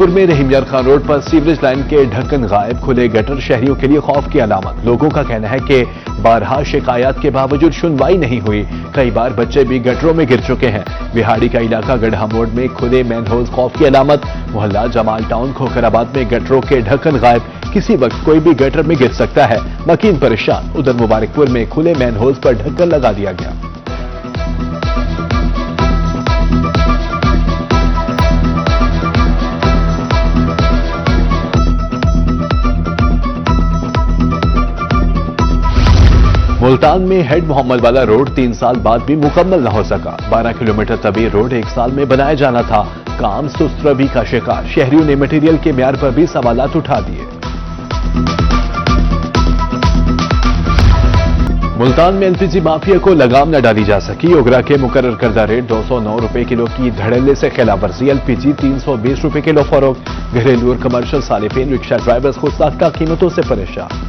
بھاولپور میں رحیم یار خان روڈ پر sewerage line کے ڈھکن غائب، کھلے گٹر شہریوں کے لیے خوف کی علامت۔ لوگوں کا کہنا ہے کہ بارہا شکایات کے باوجود سنوائی نہیں ہوئی، کئی بار بچے بھی گٹروں میں گر چکے ہیں۔ بہاڑی کا علاقہ گڑھا موڑ میں کھلے مین ہولز خوف کی علامت۔ محلہ جمال ٹاؤن کھوکھر آباد میں گٹروں کے ڈھکن غائب، کسی وقت کوئی بھی گٹر میں گر سکتا ہے، مکین پریشان۔ ادھر مبارک پور میں کھلے مین ہولز پر ڈھکن لگا دیا گیا۔ ملتان میں ہیڈ محمد والا روڈ 3 سال بعد بھی مکمل نہ ہو سکا۔ 12 کلومیٹر طویل روڈ 1 سال میں بنایا جانا تھا، کام سست روی کا شکار۔ شہریوں نے مٹیریل کے معیار پر بھی سوالات اٹھا دیے۔ ملتان میں LPG مافیا کو لگام نہ ڈالی جا سکی۔ اوگرا کے مقرر کردہ ریٹ 209 روپے کلو کی دھڑلے سے خلاف ورزی۔ LPG 320 روپے کلو فروخت۔ گھریلو اور کمرشل صارفین رکشہ ڈرائیورز خود ساختہ قیمتوں سے پریشان۔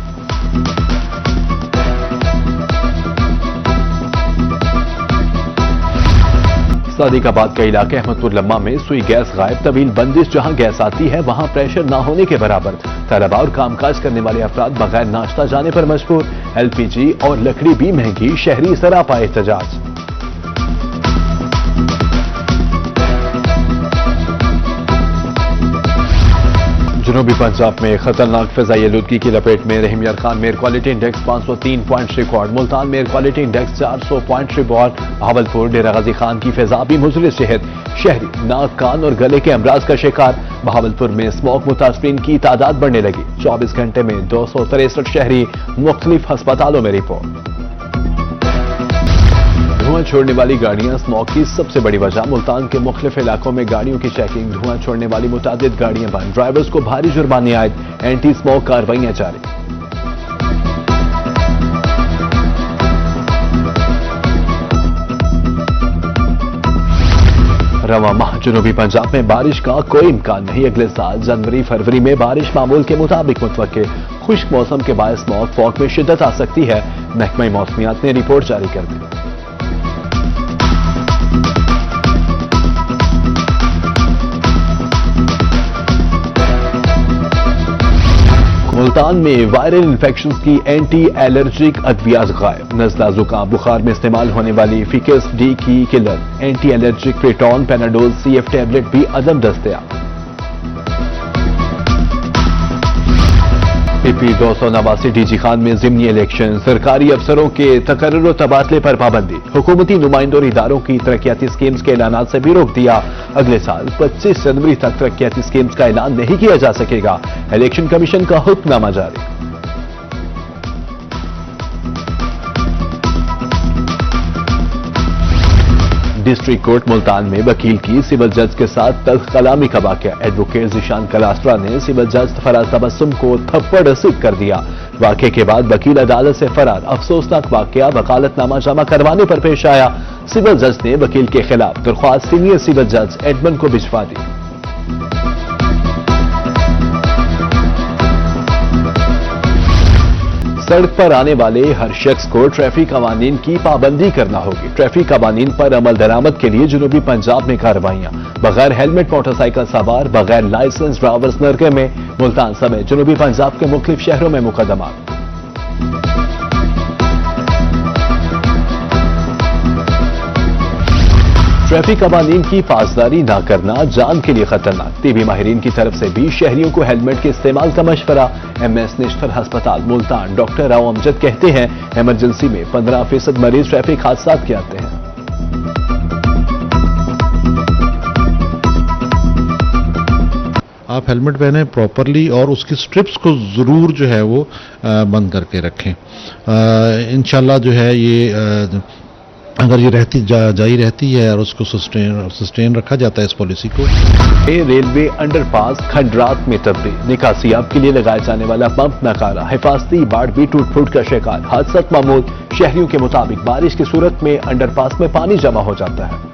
صادق آباد کا علاقہ احمد پور لمحہ میں سوئی گیس غائب، طویل بندش۔ جہاں گیس آتی ہے وہاں پریشر نہ ہونے کے برابر۔ طلبہ اور کام کاج کرنے والے افراد بغیر ناشتہ جانے پر مجبور۔ LPG اور لکڑی بھی مہنگی، شہری سراپا احتجاج۔ جنوبی پنجاب میں خطرناک فضائی آلودگی کی لپیٹ میں رحیم یار خان میں air quality index 503 point record. Multan میں air quality index 400 point record. Bahawalpur Dera Ghazi Khan کی فضا بھی مضر صحت، شہری ناک، کان اور گلے کے امراض کا شکار۔ بھاولپور میں اسموگ متاثرین کی تعداد بڑھنے لگی، 24 گھنٹے میں 263 شہری مختلف ہسپتالوں میں رپورٹ۔ دھواں چھوڑنے والی گاڑیاں اسموگ کی سب سے بڑی وجہ۔ ملتان کے مختلف علاقوں میں گاڑیوں کی چیکنگ، دھواں چھوڑنے والی متعدد گاڑیاں بند، ڈرائیورز کو بھاری جرمانے عائد، اینٹی اسموگ کارروائیاں جاری۔ رواں ماہ جنوبی پنجاب میں بارش کا کوئی امکان نہیں۔ اگلے سال جنوری فروری میں بارش معمول کے مطابق متوقع۔ خشک موسم کے باعث اسموگ فوگ میں شدت آ سکتی ہے، محکمہ موسمیات نے رپورٹ جاری کر دی۔ ملتان میں وائرل انفیکشنز کی اینٹی الرجک ادویات غائب۔ نزلہ، زکام، بخار میں استعمال ہونے والی فیکس ڈی کی قلت، اینٹی الرجک پریٹون، پیناڈول CF ٹیبلٹ بھی عدم دستیاب۔ PP 289 DG خان میں ضمنی الیکشن، سرکاری افسروں کے تقرر و تبادلے پر پابندی۔ حکومتی نمائندوں اور اداروں کی ترقیاتی اسکیمز کے اعلانات سے بھی روک دیا۔ اگلے سال 25 جنوری تک ترقیاتی اسکیمز کا اعلان نہیں کیا جا سکے گا، الیکشن کمیشن کا حکم نامہ جاری۔ ڈسٹرکٹ کورٹ ملتان میں وکیل کی سول جج کے ساتھ تلخ کلامی کا واقعہ۔ ایڈوکیٹ ذیشان کلاسٹرا نے سول جج فراز تبسم کو تھپڑ رسید کر دیا۔ واقعے کے بعد وکیل عدالت سے فرار۔ افسوسناک واقعہ وکالت نامہ جمع کروانے پر پیش آیا۔ سول جج نے وکیل کے خلاف درخواست سینئر سول جج ایڈمنڈ کو بھجوا دی۔ سڑک پر آنے والے ہر شخص کو ٹریفک قوانین کی پابندی کرنا ہوگی۔ ٹریفک قوانین پر عمل درآمد کے لیے جنوبی پنجاب میں کارروائیاں۔ بغیر ہیلمٹ موٹر سائیکل سوار، بغیر لائسنس ڈرائیورز نرگے میں۔ ملتان سمیت جنوبی پنجاب کے مختلف شہروں میں مقدمات۔ ٹریفک قوانین کی پاسداری نہ کرنا جان کے لیے خطرناک۔ طبی ماہرین کی طرف سے بھی شہریوں کو ہیلمٹ کے استعمال کا مشورہ۔ MS نشتر ہسپتال ملتان ڈاکٹر راؤ امجد کہتے ہیں ایمرجنسی میں 15% مریض ٹریفک حادثات کے آتے ہیں۔ آپ ہیلمٹ پہنیں پراپرلی اور اس کی سٹرپس کو ضرور جو ہے وہ بند کر کے رکھیں۔ انشاءاللہ جو ہے یہ اگر یہ جاری رہتی ہے اور اس کو سسٹین رکھا جاتا ہے اس پالیسی کو۔ ریلوے انڈر پاس کھنڈرات میں تبدیل، نکاسیاب کے لیے لگائے جانے والا پمپ ناکارہ، حفاظتی باڑ بھی ٹوٹ پھوٹ کا شکار، حادثات معمول۔ شہریوں کے مطابق بارش کی صورت میں انڈر پاس میں پانی جمع ہو جاتا ہے۔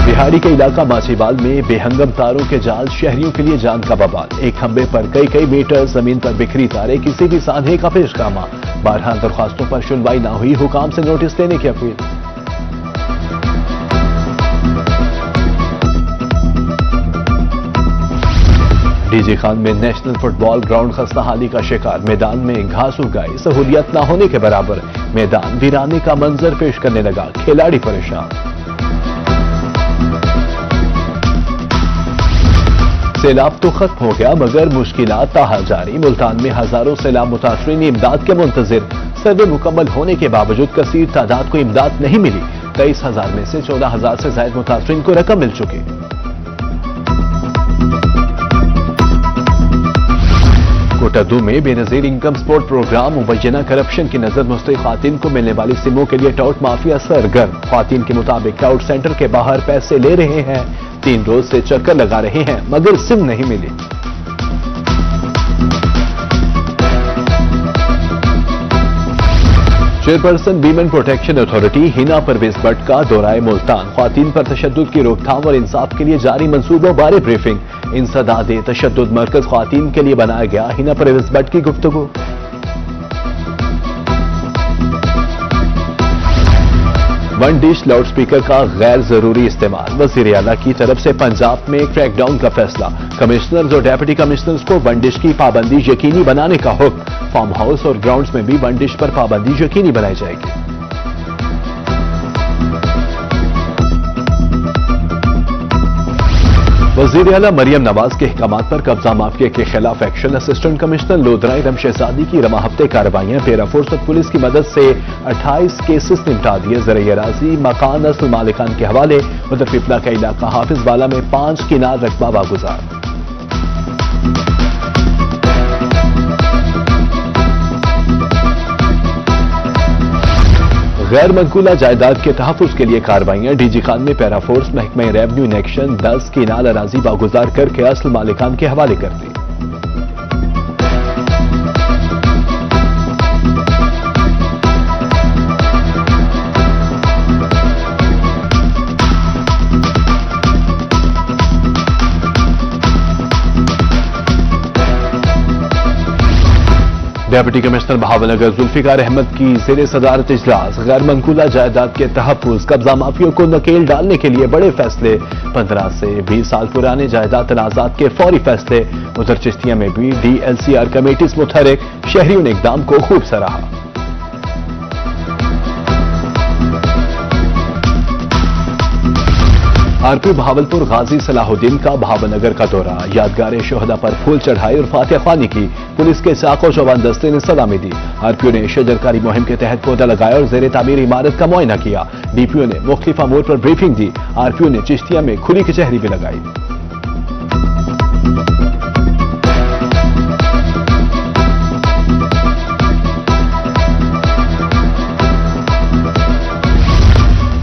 بہاڑی کے علاقہ ماچھی بال میں بے ہنگم تاروں کے جال، شہریوں کے لیے جان کا بوال۔ ایک کھمبے پر کئی میٹر زمین پر بکھری تاریں، کسی بھی سانحے کا پیش خامہ۔ بارہا درخواستوں پر سنوائی نہ ہوئی، حکام سے نوٹس دینے کی اپیل۔ डी जी खान में नेशनल फुटबॉल ग्राउंड खस्ताहाली का शिकार, मैदान में घास उग गई, सहूलियत न होने के बराबर मैदान वीराने का मंजर पेश करने लगा, खिलाड़ी परेशान। सैलाब तो खत्म हो गया मगर मुश्किलात ताहा जारी। मुल्तान में हजारों सैलाब मुतासरीन इमदाद के मुंतजिर, सर्वे मुकम्मल होने के बावजूद कसीर तादाद को इमदाद नहीं मिली। 23,000 में से 14,000 से ज्यादा मुतासरीन को रकम मिल चुकी। कोटादू में बेनजीर इनकम सपोर्ट प्रोग्राम, मुबैना करप्शन की नजर मुस्तैद खातिन को मिलने वाली सिमों के लिए टाउट माफिया सरगर्म। खातिन के मुताबिक टाउट सेंटर के बाहर पैसे ले रहे हैं, 3 रोज से चक्कर लगा रहे हैं मगर सिम नहीं मिली। Chairperson women protection authority Hina Parvez Bhatt का दौराए मुल्तान, ख्वातीन पर तशद्दुद की रोकथाम और इंसाफ के लिए जारी मंसूबों बारे ब्रीफिंग। इंसदाद तशद्दुद मरकज ख्वातीन के लिए बनाया गया, हिना परवेज भट्ट की गुफ्तगू। वन डिश लाउड स्पीकर का गैर जरूरी इस्तेमाल, वजीर आला की तरफ से पंजाब में क्रैकडाउन का फैसला। कमिश्नर्स और डेप्यूटी कमिश्नर्स को वन डिश की पाबंदी यकीनी बनाने का हुक्म। फार्म हाउस और ग्राउंड्स में भी वन डिश पर पाबंदी यकीनी बनाई जाएगी। वजीर आला मरियम नवाज के अहकामात पर कब्जा माफिया के खिलाफ एक्शन। असिस्टेंट कमिश्नर लोधराई रम शहजादी की रमा हफ्ते कार्रवाइयां, पैरा फोर्स और पुलिस की मदद से 28 केसेस निपटा दिए। ज़राई अराजी मकान असल मालिकान के हवाले। उधर पिपला का इलाका हाफिज वाला में 5 किनार रकबा वागुजार। गैर मनकूला जायदाद के तहफ़्फ़ुज़ के लिए कार्रवाइयां, डीजी खान में पैरा फोर्स, महकमा रेवन्यू इन एक्शन, 10 किनाल अराजी बागुजार करके असल मालिकान के हवाले कर दी। डेप्यूटी कमिश्नर बहावलनगर जुल्फिकार अहमद की ज़ेरे सदारत इजलास। गैर मनकूला जायदाद के तहफ़्फ़ुज़, कब्जा माफियों को नकेल डालने के लिए बड़े फैसले। 15 से 20 साल पुराने जायदाद तनाज़ात के फौरी फैसले। उधर चिश्तिया में भी DLCR कमेटी मुतहरिक, शहरियों ने इक़दाम को खूब सराहा। आरपी बहावलपुर गाजी सलाहुद्दीन का बहावलनगर का दौरा, यादगार शोहदा पर फूल चढ़ाई और फातिहा ख्वानी की। पुलिस के साको जवान दस्ते ने सलामी दी। आरपीओ ने शजरकारी मुहिम के तहत पौधा लगाया और ज़ेरे तामीर इमारत का मुआयना किया। डीपीओ ने मुख्तलिफ अमूर पर ब्रीफिंग दी। आरपीओ ने चिश्तिया में खुली कचहरी भी लगाई।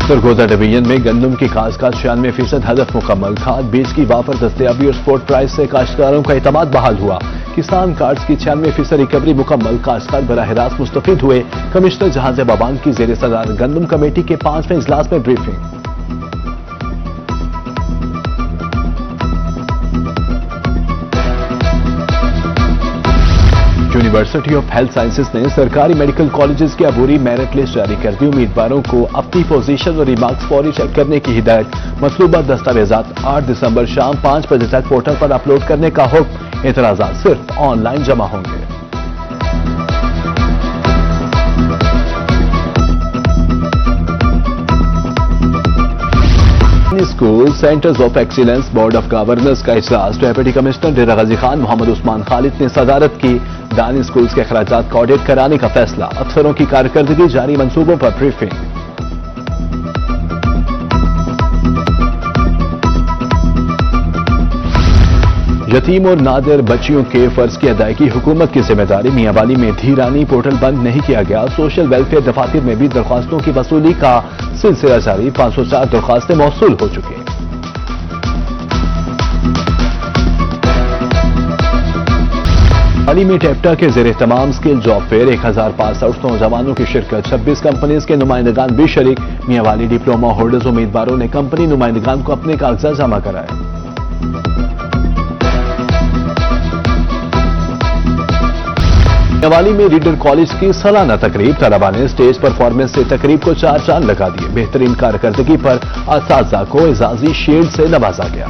सरगोदा डिवीजन में गंदम की काश्त का 96% हदफ मुकम्मल। खाद बीज की वाफर दस्तयाबी और स्पॉट प्राइस से काश्तकारों का एतमाद बहाल हुआ। किसान कार्ड्स की 96% रिकवरी मुकम्मल। काश्तकार बराह रास्त मुस्तफीद हुए। कमिश्नर जहाज बाबान की ज़ेरे सदारत गंदम कमेटी के 5वें इजलास में briefing. University of health sciences ने सरकारी मेडिकल कॉलेजेस की अबूरी मेरिट लिस्ट जारी कर दी। उम्मीदवारों को अपनी पोजीशन और रिमार्क्स फौरी चेक करने की हिदायत। मतलूबा दस्तावेजात 8 दिसंबर शाम 5 बजे तक पोर्टल पर अपलोड करने का हुक्म। एतराजात सिर्फ ऑनलाइन जमा होंगे। School centres of excellence board of governors का इजलास। डेप्यूटी कमिश्नर डेरा गाजी खान मोहम्मद उस्मान खालिद ने सदारत की। दानी स्कूल्स के अखराजात का ऑडिट कराने का फैसला। अफसरों की कारकर्दगी, जारी मंसूबों पर ब्रीफिंग। यतीम और नादिर बच्चियों के फर्ज की अदायगी हुकूमत की जिम्मेदारी। मियांवाली में धीरानी पोर्टल बंद नहीं किया गया। सोशल वेलफेयर दफातर में भी दरख्वास्तों की वसूली का सिलसिला जारी। 504 दरख्वास्तें मौसूल हो चुकी हैं। हाल में टेप्टा के ज़ेरे तमाम स्किल जॉब फेयर 1065 नौजवानों की शिरकत। 26 कंपनीज के नुमाइंदगान भी शरीक। मियांवाली डिप्लोमा होल्डर्स उम्मीदवारों ने कंपनी नुमाइंदगान को अपने कागजात जमा कराए। मियांवाली में रीडर कॉलेज की सालाना तकरीब। तलबा ने स्टेज परफॉर्मेंस से तकरीब को 4 चांद लगा दिए। बेहतरीन कारकर्दगी पर असातिज़ा को एजाजी शील्ड से नवाजा गया।